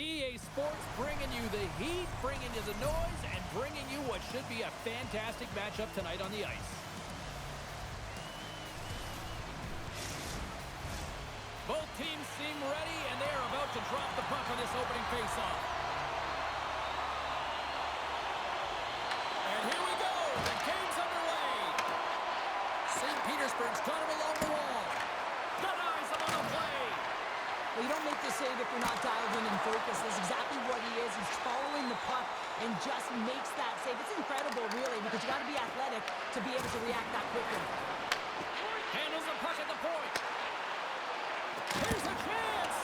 EA Sports bringing you the heat, bringing you the noise, and bringing you what should be a fantastic matchup tonight on the ice. Both teams seem ready, and they are about to drop the puck on this opening faceoff. And here we go. The game's underway. St. Petersburg's got it along the wall. Got eyes on the play. Well, you don't make the save if you're not dialed in and focused. That's exactly what he is. He's following the puck and just makes that save. It's incredible, really, because you got to be athletic to be able to react that quickly. Handles the puck at the point. Here's a chance.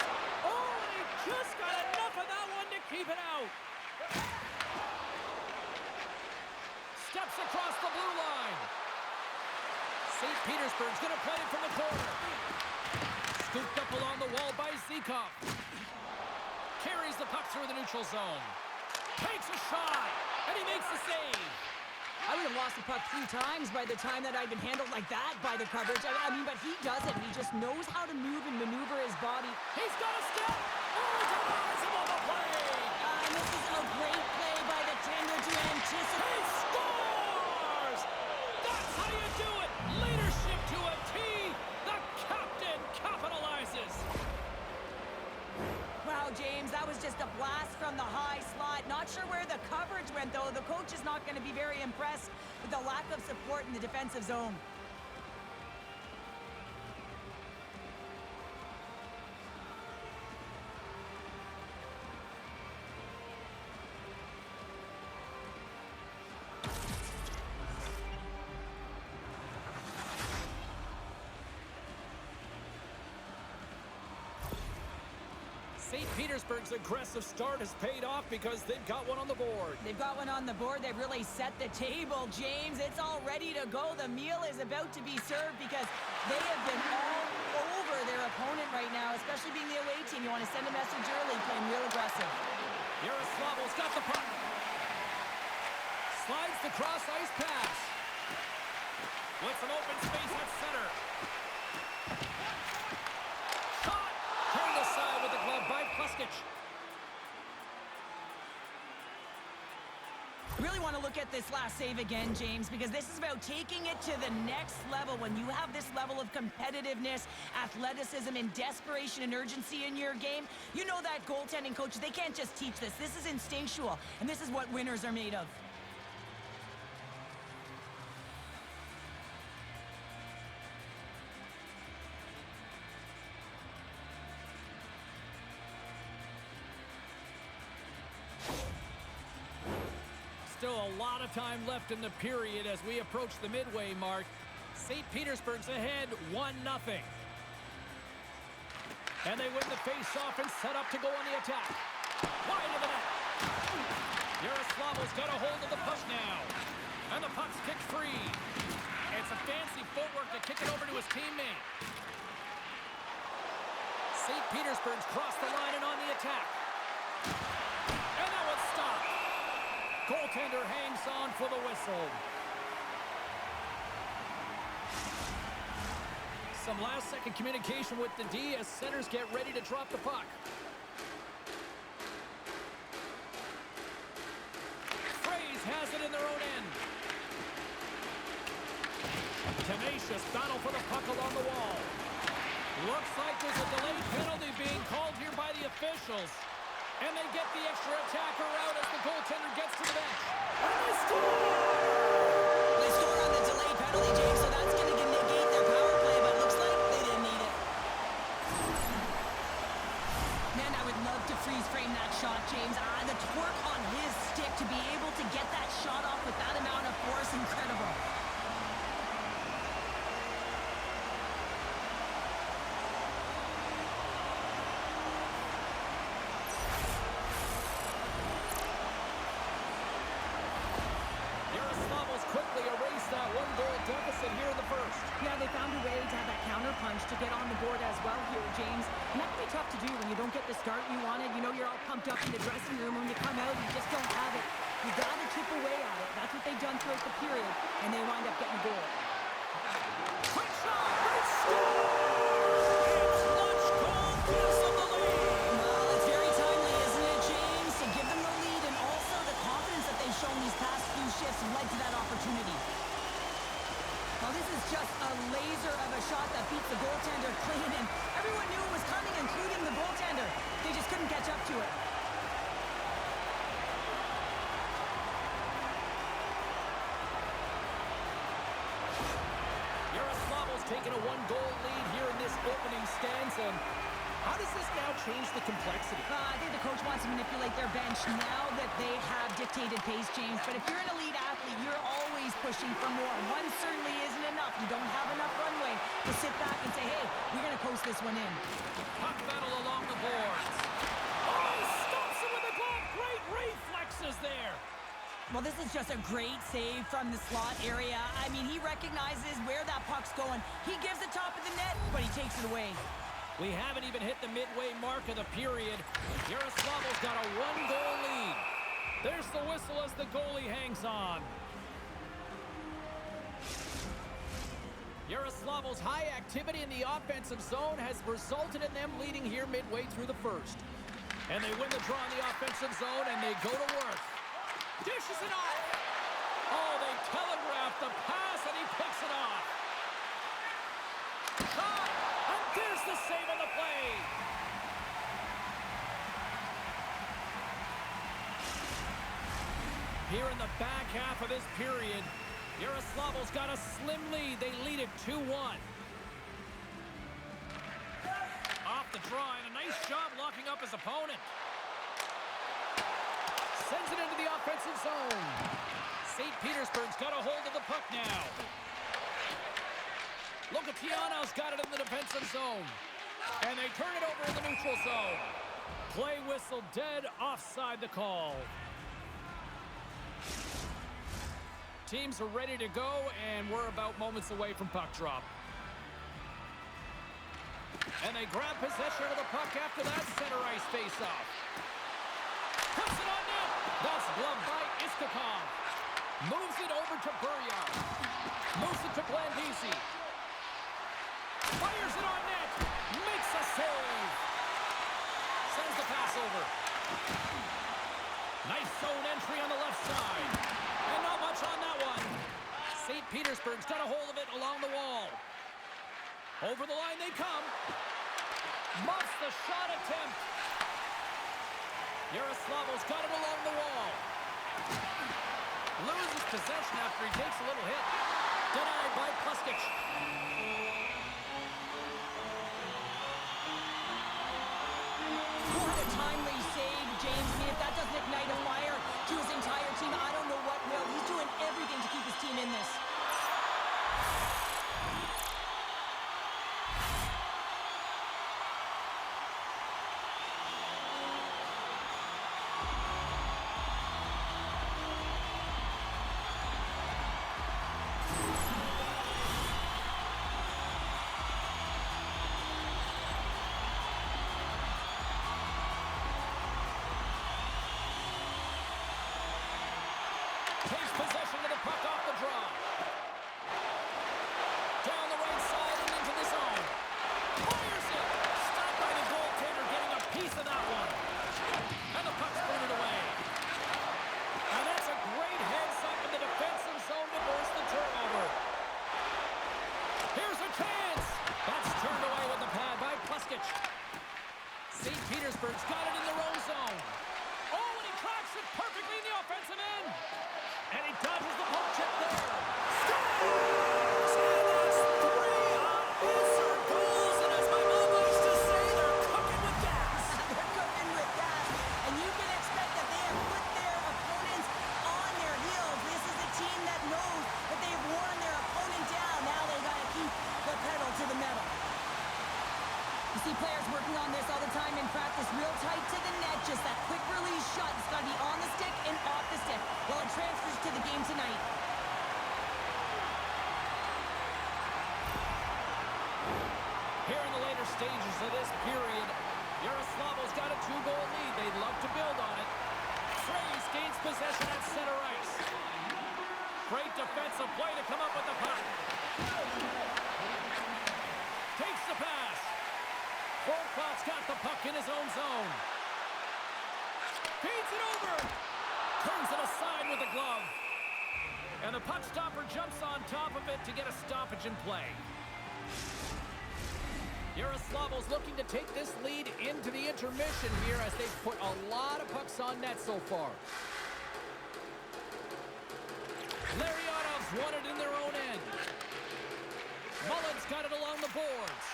Oh, and he just got enough of that one to keep it out. Steps across the blue line. St. Petersburg's going to play it from the corner. Scooped up along the wall by Zikov. Carries the puck through the neutral zone. Takes a shot, and he makes the save. I would have lost the puck 3 times by the time that I'd been handled like that by the coverage. I mean, but he doesn't. He just knows how to move and maneuver his body. He's got a step. Oh, he denies him on the play. And this is a great play by the tender to anticipate. He scores! That's how you do it. Leadership to a T. The captain capitalizes. Wow, James, that was just a blast from the high slot. Not sure where the coverage went, though. The coach is not going to be very impressed with the lack of support in the defensive zone. St. Petersburg's aggressive start has paid off because they've got one on the board. They've got one on the board. They've really set the table, James. It's all ready to go. The meal is about to be served because they have been all over their opponent right now, especially being the away team. You want to send a message early, playing real aggressive. Yaroslavl's got the puck. Slides the cross-ice pass. With some open space at center. Shot! Turned aside with the glove by Pluskich. Really want to look at this last save again, James, because this is about taking it to the next level. When you have this level of competitiveness, athleticism, and desperation and urgency in your game, you know that goaltending coaches, they can't just teach this. This is instinctual, and this is what winners are made of. Still a lot of time left in the period as we approach the midway mark. St. Petersburg's ahead 1-0. And they win the face-off and set up to go on the attack. Wide of the net. Yaroslavl's got a hold of the puck now. And the puck's kicked free. It's a fancy footwork to kick it over to his teammate. St. Petersburg's crossed the line and on the attack. And that one's stopped. Goaltender hangs on for the whistle. Some last-second communication with the D as centers get ready to drop the puck. Fraze has it in their own end. Tenacious battle for the puck along the wall. Looks like there's a delayed penalty being called here by the officials. And they get the extra attacker out as the goaltender gets to the bench. And they score! They score on the delayed penalty, James, so that's going to negate their power play, but it looks like they didn't need it. Man, I would love to freeze frame that shot, James. The torque on his stick to be able to get that shot off with that amount of force, incredible. Quickly erase that one-goal deficit here in the first. Yeah, they found a way to have that counter punch to get on the board as well here, James. And that can be tough to do when you don't get the start you wanted. You know, you're all pumped up in the dressing room. When you come out, you just don't have it. You got to chip away at it. That's what they've done throughout the period, and they wind up getting a goal. Quick shot! They score! It's lunch goal gives them the lead. Well, it's very timely, isn't it? into that opportunity. Well, this is just a laser of a shot that beats the goaltender clean, and everyone knew it was coming, including the goaltender. They just couldn't catch up to it. Yaroslavl's taken a one-goal lead here in this opening stanza. How does this now change the complexity? I think the coach wants to manipulate their bench now that they have dictated pace, James. But if you're an elite athlete, you're always pushing for more. One certainly isn't enough. You don't have enough runway to sit back and say, hey, we're going to coast this one in. Puck battle along the boards. Oh, he stops it with a glove. Great reflexes there. Well, this is just a great save from the slot area. I mean, he recognizes where that puck's going. He gives the top of the net, but he takes it away. We haven't even hit the midway mark of the period. Yaroslavl's got a one-goal lead. There's the whistle as the goalie hangs on. Yaroslavl's high activity in the offensive zone has resulted in them leading here midway through the first. And they win the draw in the offensive zone, and they go to work. Dishes it off. Oh, they telegraphed the pass, and he picks it off. Shot! And there's the save on the play. Here in the back half of this period, Yaroslavl's got a slim lead. They lead it 2-1. Off the draw, and a nice job locking up his opponent. Sends it into the offensive zone. St. Petersburg's got a hold of the puck now. LOKOMOTIV's got it in the defensive zone. And they turn it over in the neutral zone. Play whistle dead, offside the call. Teams are ready to go, and we're about moments away from puck drop. And they grab possession of the puck after that center ice face-off. Puts it on net. That's gloved by SKA. Moves it over to Burya. Moves it to Blandisi. Fires it on net. Makes a save. Sends the pass over. Nice zone entry on the left side. And not much on that one. St. Petersburg's got a hold of it along the wall. Over the line they come. Muffs the shot attempt. Yaroslavl's got it along the wall. Loses possession after he takes a little hit. Denied by Puskic. What a timely save, James. I mean, if that doesn't ignite a fire to his entire team, I don't know what will. He's doing everything to keep his team in this. Takes possession of the puck off the draw. Down the right side and into the zone. Fires it. Stopped by the goaltender, getting a piece of that one. And the puck's burned away. And that's a great heads-up in the defensive zone to burst the turnover. Here's a chance. That's turned away with the pad by Puskic. St. Petersburg's got it in their own zone. Oh, and he tracks it perfectly in the offensive end. And he dodges the poke check there. Scores! And that's 3 unanswered goals. And as my mom likes to say, they're cooking with gas. They're cooking with gas. And you can expect that they have put their opponents on their heels. This is a team that knows that they've worn their opponent down. Now they got to keep the pedal to the metal. You see players working on this all the time in practice, real tight to the net, just that quick release shot. It's got to be on the stick and off the stick. Well, it transfers to the game tonight. Here in the later stages of this period, Yaroslavl's got a 2-goal lead. They'd love to build on it. Fraze gains possession at center ice. Great defensive play to come up with the puck. Takes the pass. Borkvaught's got the puck in his own zone. Feeds it over. Turns it aside with the glove. And the puck stopper jumps on top of it to get a stoppage in play. Yaroslavl's looking to take this lead into the intermission here as they've put a lot of pucks on net so far. Larionov's won it in their own end. Mullen's got it along the boards.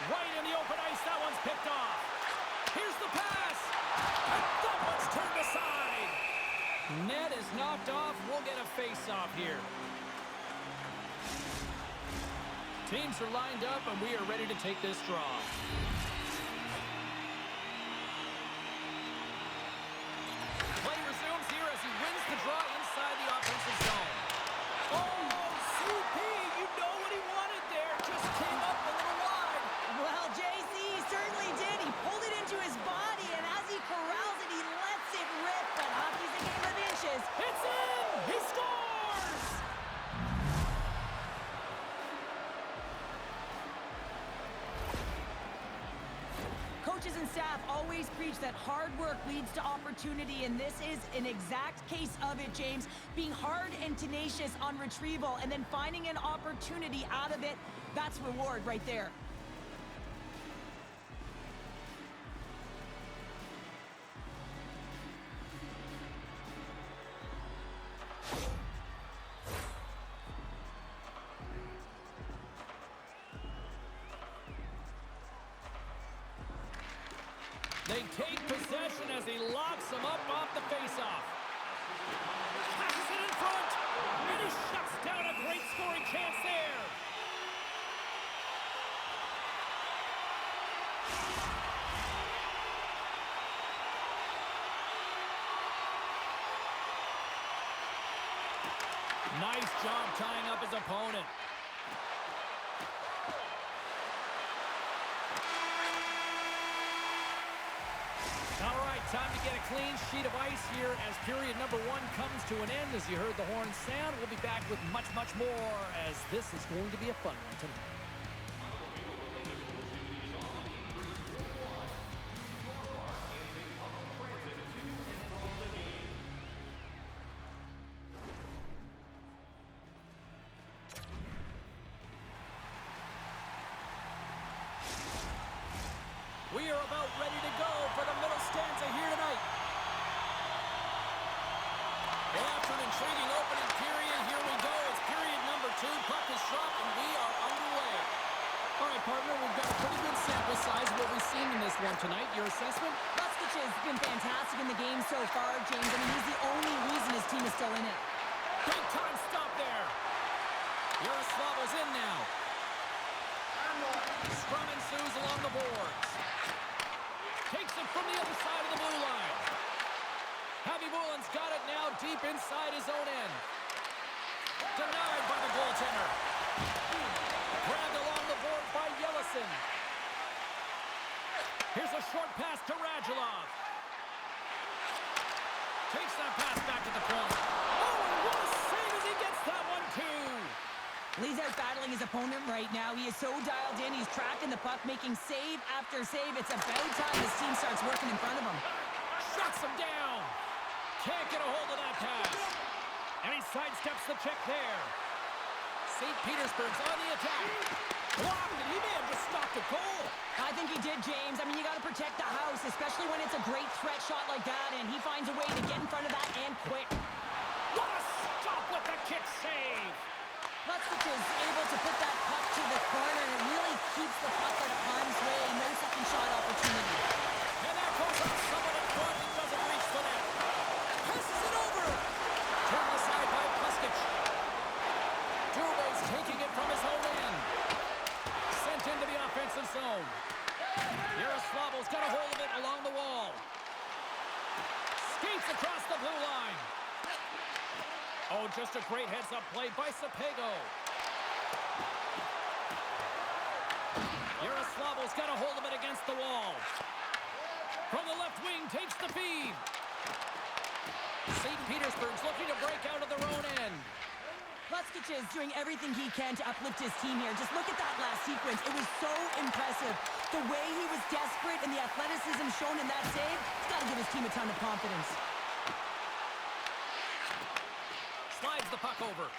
Right in the open ice, that one's picked off. Here's the pass. And that one's turned aside. Net is knocked off. We'll get a face-off here. Teams are lined up, and we are ready to take this draw. Play resumes here as he wins the draw inside the offensive zone. Oh, CP, you know what he wanted there. Just came up a little wide. Well, JC certainly did. He pulled it into his body, and as he corrals it, he lets it rip. But hockey's a game of inches. It's in! He scores! Coaches and staff always preach that hard work leads to opportunity, and this is an exact case of it, James. Being hard and tenacious on retrieval and then finding an opportunity out of it, that's reward right there. They take possession as he locks them up off the faceoff. Passes it in front, and he shuts down a great scoring chance there. Nice job tying up his opponent. All right, time to get a clean sheet of ice here as period number 1 comes to an end. As you heard the horn sound, we'll be back with much, much more as this is going to be a fun one tonight. We are about ready to go for the middle stanza here tonight. Well, after an intriguing opening period, here we go. It's period number 2. Puck is dropped, and we are underway. All right, partner, we've got a pretty good sample size of what we've seen in this one tonight. Your assessment? Luskich has been fantastic in the game so far, James. I mean, he's the only reason his team is still in it. Big time stop there. Yaroslavl's in now. Scrum ensues along the boards. Takes it from the other side of the blue line. Mullen's got it now deep inside his own end. Denied by the goaltender. Grabbed along the board by Yellison. Here's a short pass to Radulov. Takes that pass back to the corner. Oh, and what a save as he gets that one too. Lee's out battling his opponent right now. He is so dialed in. He's tracking the puck, making save after save. It's about time his team starts working in front of him. Shuts him down. Can't get a hold of that pass. And he sidesteps the check there. St. Petersburg's on the attack. Blocked, and he may have just stopped a goal. I think he did, James. I mean, you got to protect the house, especially when it's a great threat shot like that, and he finds a way to get in front of that and quick. What a stop with the kick save. Luskich is able to put that puck to the corner, and it really keeps the puck out of harm's way. No second shot opportunity. And that goes on someone in front and doesn't reach the net. Passes it over. Turned aside by Luskich. Dubé's taking it from his own end. Sent into the offensive zone. Yaroslavl's got a hold of it along the wall. Skates across the blue line. Oh, just a great heads-up play by Sapego. Yaroslavl's got a hold of it against the wall. From the left wing, takes the feed. St. Petersburg's looking to break out of their own end. Luskich is doing everything he can to uplift his team here. Just look at that last sequence. It was so impressive. The way he was desperate and the athleticism shown in that save, he's got to give his team a ton of confidence. Slides the puck over.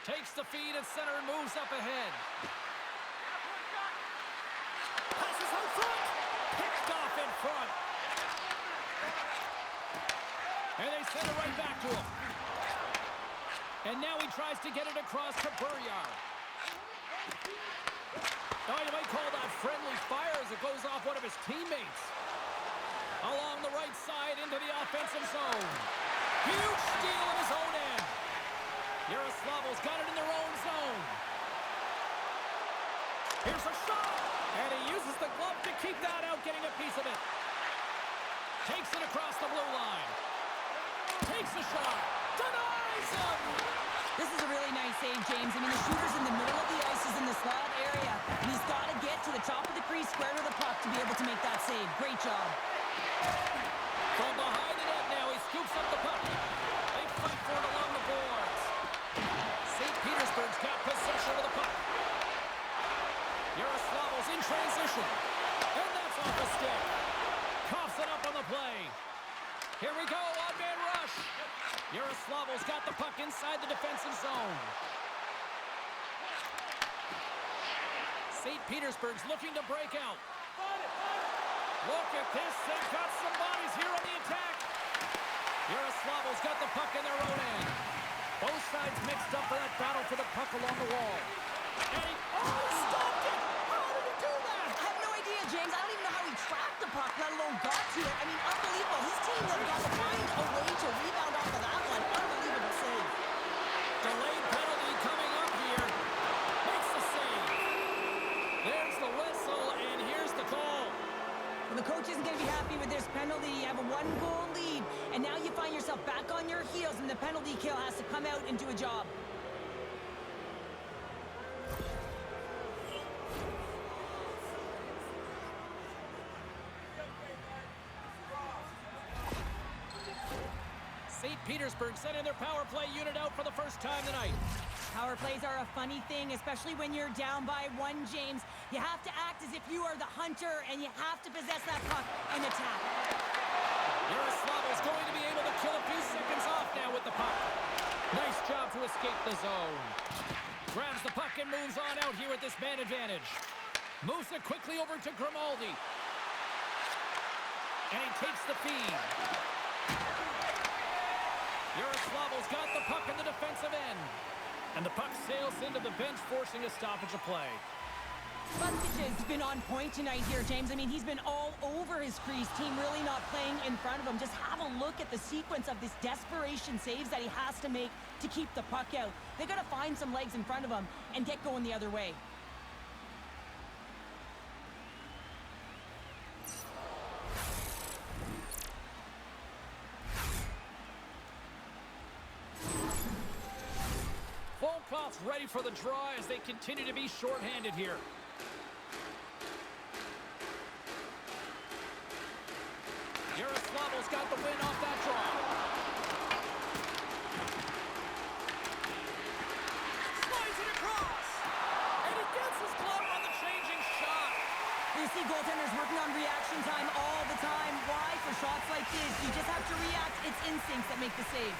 Takes the feed at center and moves up ahead. Passes out front. Picked off in front. And they send it right back to him. And now he tries to get it across to Burriar. Oh, you might call that friendly fire as it goes off one of his teammates. Along the right side into the offensive zone. Huge steal in his own end. Yaroslavl's got it in their own zone. Here's a shot. And he uses the glove to keep that out, getting a piece of it. Takes it across the blue line. Takes a shot. Denies him. This is a really nice save, James. I mean, the shooter's in the middle of the ice, is in the slot area. And he's got to get to the top of the crease, square to the puck to be able to make that save. Great job. From behind the net now, he scoops up the puck. They fight for it along the boards. St. Petersburg's got possession of the puck. Yaroslavl's in transition. And that's off the stick. Coughs it up on the play. Here we go, one-man rush. Yaroslavl's got the puck inside the defensive zone. St. Petersburg's looking to break out. Look at this. They've got some bodies here on the attack. Yaroslavl's got the puck in their own end. Both sides mixed up for that battle for the puck along the wall. And he stopped it! How did he do that? I have no idea, James. I don't even know how he tracked the puck, let alone got to it. I mean, unbelievable. His team has got to find a way to rebound off of that one. Unbelievable save. Delayed penalty coming up here. Makes the save. There's the whistle, and here's the call. Well, the coach isn't going to be happy with this penalty. You have a one-goal lead, and now you find yourself back on your heels, and the penalty kill has to come out and do a job. St. Petersburg sending their power play unit out for the first time tonight. Power plays are a funny thing, especially when you're down by one, James. You have to act as if you are the hunter, and you have to possess that puck and attack. Yaroslavl's going to be able to kill a few seconds off now with the puck. Nice job to escape the zone. Grabs the puck and moves on out here with this man advantage. Moves it quickly over to Grimaldi. And he takes the feed. Yaroslavl's got the puck in the defensive end. And the puck sails into the bench, forcing a stoppage of play. Buskich has been on point tonight here, James. I mean, he's been all over his crease. Team really not playing in front of him. Just have a look at the sequence of this desperation saves that he has to make to keep the puck out. They got to find some legs in front of him and get going the other way. Volkov's ready for the draw as they continue to be shorthanded here. Yaroslavl's got the win off that draw. Slides it across. And he gets his glove on the changing shot. You see goaltenders working on reaction time all the time. Why? For shots like this, you just have to react. It's instincts that make the save.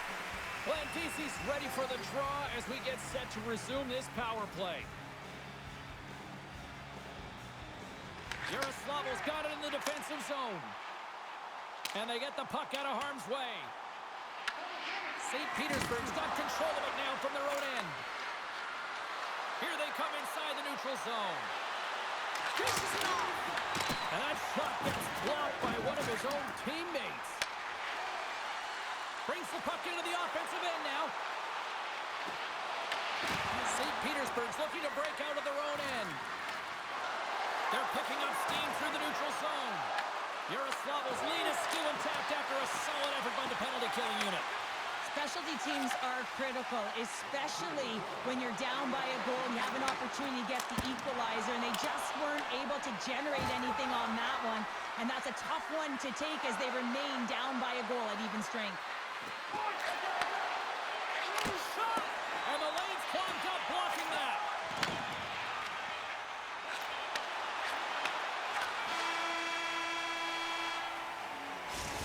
Landisi's ready for the draw as we get set to resume this power play. Yaroslavl's got it in the defensive zone. And they get the puck out of harm's way. St. Petersburg's got control of it now from their own end. Here they come inside the neutral zone. Dishes it off. And that shot gets blocked by one of his own teammates. Brings the puck into the offensive end now. St. Petersburg's looking to break out of their own end. They're picking up steam through the neutral zone. Yaroslavl's lead is still intact after a solid effort by the penalty-killing unit. Specialty teams are critical, especially when you're down by a goal and you have an opportunity to get the equalizer, and they just weren't able to generate anything on that one. And that's a tough one to take as they remain down by a goal at even strength. Shot! And the lane's clogged up, blocking that.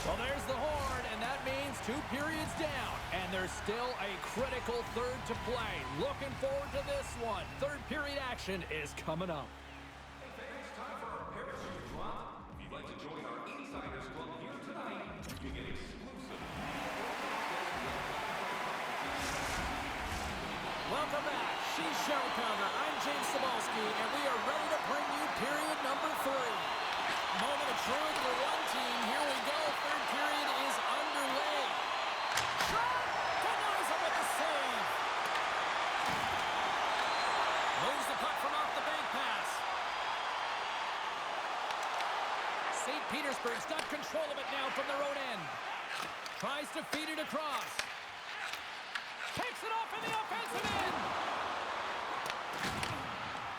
Well, there's the horn, and that means 2 periods down, and there's still a critical third to play. Looking forward to this one. Third period action is coming up. Hey fans, time for our parachute drop. If you'd like to join our Insiders Club here tonight, you can get exclusive. Welcome back. She's Cheryl Pounder. I'm James Cebulski, and we are ready to bring you period number 3. Moment of truth for one team. Here we go. Third period is underway. Shot! Denies him with the save. Moves the puck from off the bank pass. St. Petersburg's got control of it now from their own end. Tries to feed it across. Takes it off in the offensive end.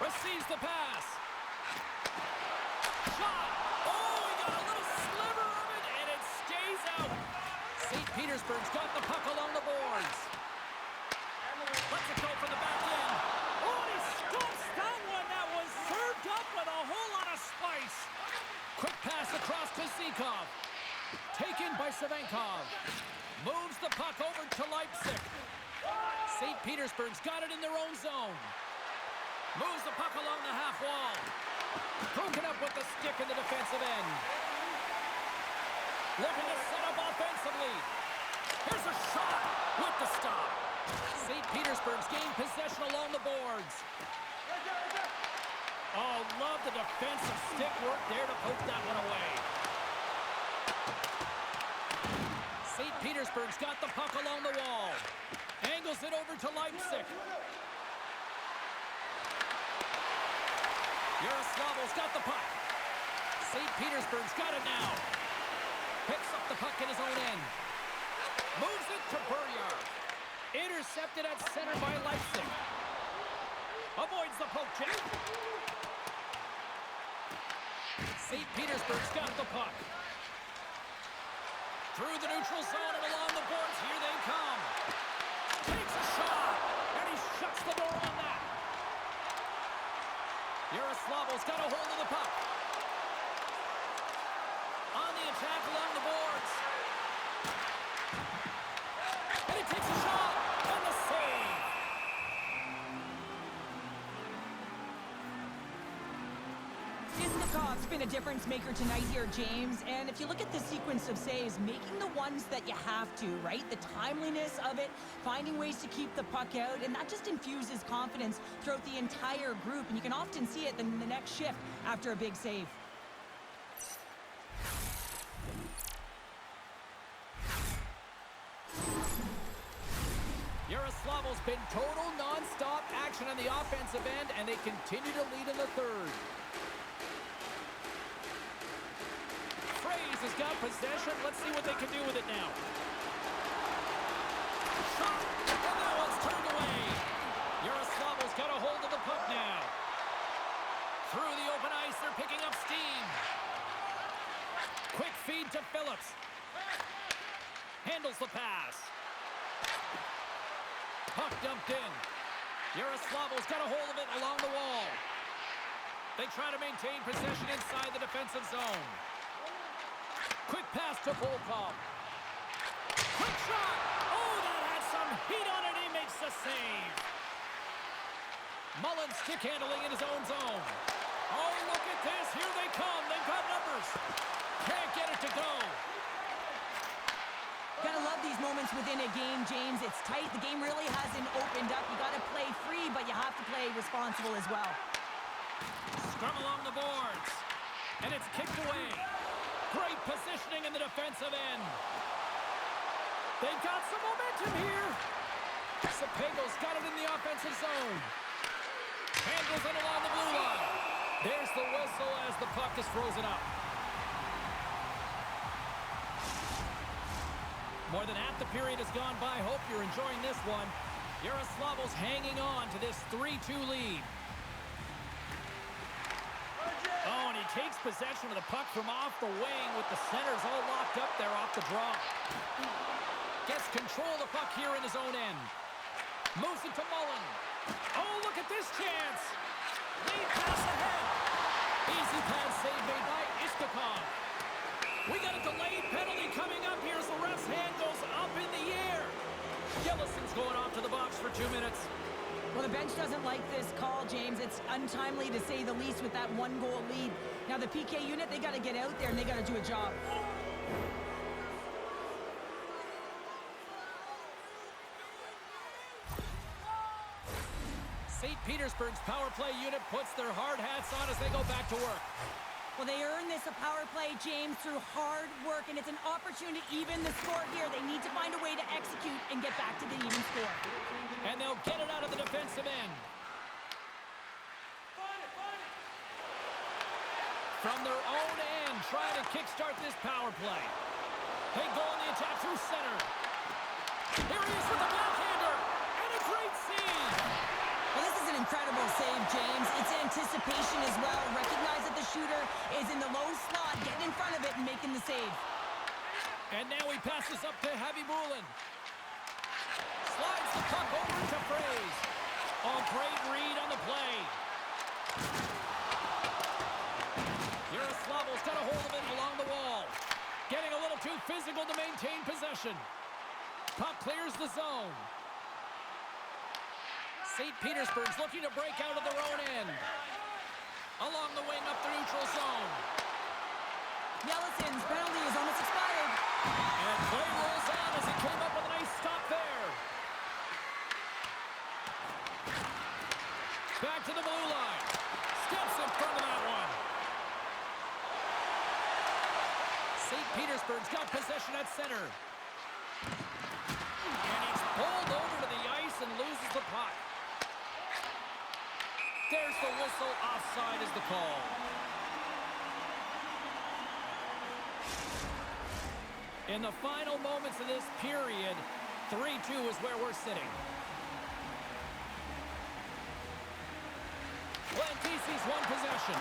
Receives the pass. Shot. Oh, he got a little sliver of it, and it stays out. St. Petersburg's got the puck along the boards. Lets it go from the back end. Oh, and he stumps that one. That was served up with a whole lot of spice. Quick pass across to Zikov. Taken by Savinkov. Moves the puck over to Leipzig. St. Petersburg's got it in their own zone. Moves the puck along the half wall. Broken up with the stick in the defensive end. Looking to set up offensively. Here's a shot with the stop. St. Petersburg's gained possession along the boards. Oh, love the defensive stick work there to poke that one away. St. Petersburg's got the puck along the wall. Angles it over to Leipzig. Yaroslavl's got the puck. St. Petersburg's got it now. Picks up the puck in his own end. Moves it to Buryard. Intercepted at center by Leipzig. Avoids the poke check. St. Petersburg's got the puck. Through the neutral zone and along the boards. Here they come. Takes a shot. And he shuts the door on that. Yaroslavl's got a hold of the puck. On the attack along the boards. And he takes a shot. And the save. Isnikov's been a difference maker tonight here, James. And if you look at the sequence of saves, making the ones that you have to, right? The timeliness of it, finding ways to keep the puck out, and that just infuses confidence throughout the entire group. And you can often see it in the next shift after a big save. Yaroslavl's been total non-stop action on the offensive end, and they continue to lead in the third. Fraze has got possession. Let's see what they can do with it now. Shot, and that one's turned away. Yaroslavl's got a hold of the puck now. Through the open ice, they're picking up steam. Quick feed to Phillips. Handles the pass. Puck dumped in. Yaroslavl's got a hold of it along the wall. They try to maintain possession inside the defensive zone. Quick pass to Volkov. Quick shot! Oh, that had some heat on it. He makes the save. Mullen stick handling in his own zone. Oh, look at this. Here they come. They've got numbers. Can't get it to go. Gotta love these moments within a game, James. It's tight. The game really hasn't opened up. You gotta play free, but you have to play responsible as well. Scrum along the boards. And it's kicked away. Great positioning in the defensive end. They've got some momentum here. Sapego's got it in the offensive zone. Handles it along the blue line. There's the whistle as the puck is frozen up. More than half the period has gone by. Hope you're enjoying this one. Yaroslavl's hanging on to this 3-2 lead. Oh, and he takes possession of the puck from off the wing with the centers all locked up there off the draw. Gets control of the puck here in his own end. Moves it to Mullen. Oh, look at this chance. Lead pass ahead. Easy pass save made by Istikov. We got a delayed penalty coming up here as the ref's hand goes up in the air. Gillison's going off to the box for 2 minutes. Well, the bench doesn't like this call, James. It's untimely to say the least with that 1-goal lead. Now, the PK unit, they got to get out there and they got to do a job. St. Petersburg's power play unit puts their hard hats on as they go back to work. Well, they earned this a power play, James, through hard work, and it's an opportunity to even the score here. They need to find a way to execute and get back to the even score. And they'll get it out of the defensive end. From their own end, trying to kickstart this power play. They go on the attack through center. Here he is with the backhander, and a great save. Well, this is an incredible save, James. It's anticipation as well. Recognize that the shooter is in the low slot, getting in front of it and making the save. And now he passes up to Javi Bulin. Slides the puck over to Fraze. Oh, great read on the play. Yaroslavl's got a hold of it along the wall. Getting a little too physical to maintain possession. Puck clears the zone. St. Petersburg's looking to break out of their own end. Along the wing up the neutral zone. Yelison's penalty is almost expired. And play rolls on as he came up with a nice stop there. Back to the blue line. Steps in front of that one. St. Petersburg's got possession at center. And he's pulled over to the ice and loses the puck. There's the whistle. Offside is the call. In the final moments of this period, 3-2 is where we're sitting. Lantisi's won possession.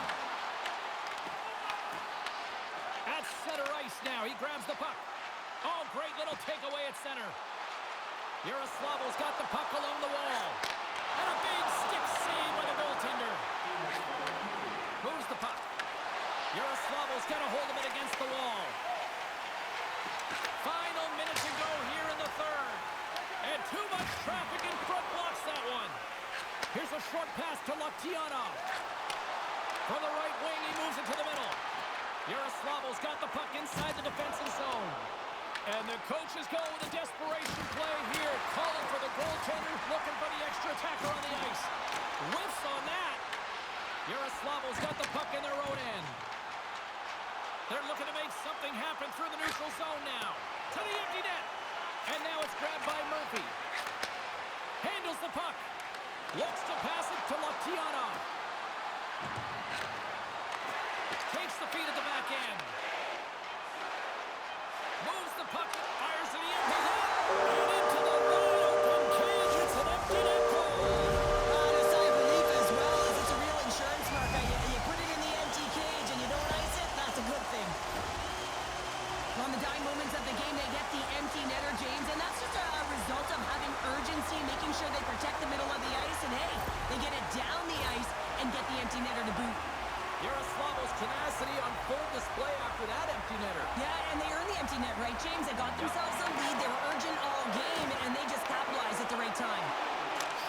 At center ice now. He grabs the puck. Oh, great little takeaway at center. Yaroslavl's got the puck along the wall. And a big stick save by the goaltender. Moves the puck. Yaroslavl's got a hold of it against the wall. Final minute to go here in the third. And too much traffic in front blocks that one. Here's a short pass to Loktianov. From the right wing, he moves it to the middle. Yaroslavl's got the puck inside the defensive zone. And the coaches go with a desperation play here, calling for the goaltender, looking for the extra attacker on the ice. Whiffs on that. Yaroslavl's got the puck in their own end. They're looking to make something happen through the neutral zone now. To the empty net. And now it's grabbed by Murphy. Handles the puck. Looks to pass it to Loktianov. Takes the feed at the back end. Moves the puck, fires to the empty net, and into the wide open cage. It's an empty net goal. A sigh of relief as well, as it's a real insurance marker. You put it in the empty cage and you don't ice it, that's a good thing. On the dying moments of the game, they get the empty netter, James, and that's just a result of having urgency, making sure they protect the middle of the ice, and hey, they get it down the ice and get the empty netter to boot. Yaroslavl's tenacity on full display after that empty netter. Yeah, and they earned the empty net, right, James? They got themselves a lead. They were urgent all game, and they just capitalized at the right time.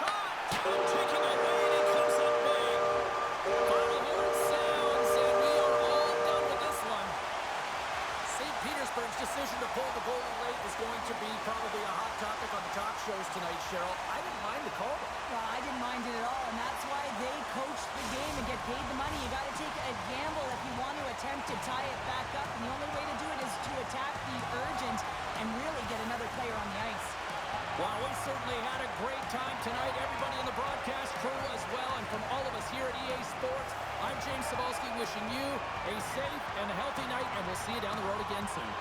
Shot! Taking it away, and he comes up big. Final horn sounds, and we are all done with this one. St. Petersburg's decision to pull the goalie late is going to be probably a hot topic on the talk shows tonight, Cheryl. I didn't mind the call. Well, I didn't mind it at all, and that's why they coach the game and get paid the money. You got to take a gamble if you want to attempt to tie it back up, and the only way to do it is to attack the urgent and really get another player on the ice. Well, we certainly had a great time tonight. Everybody in the broadcast crew as well, and from all of us here at EA Sports, I'm James Cebulski wishing you a safe and healthy night, and we'll see you down the road again soon.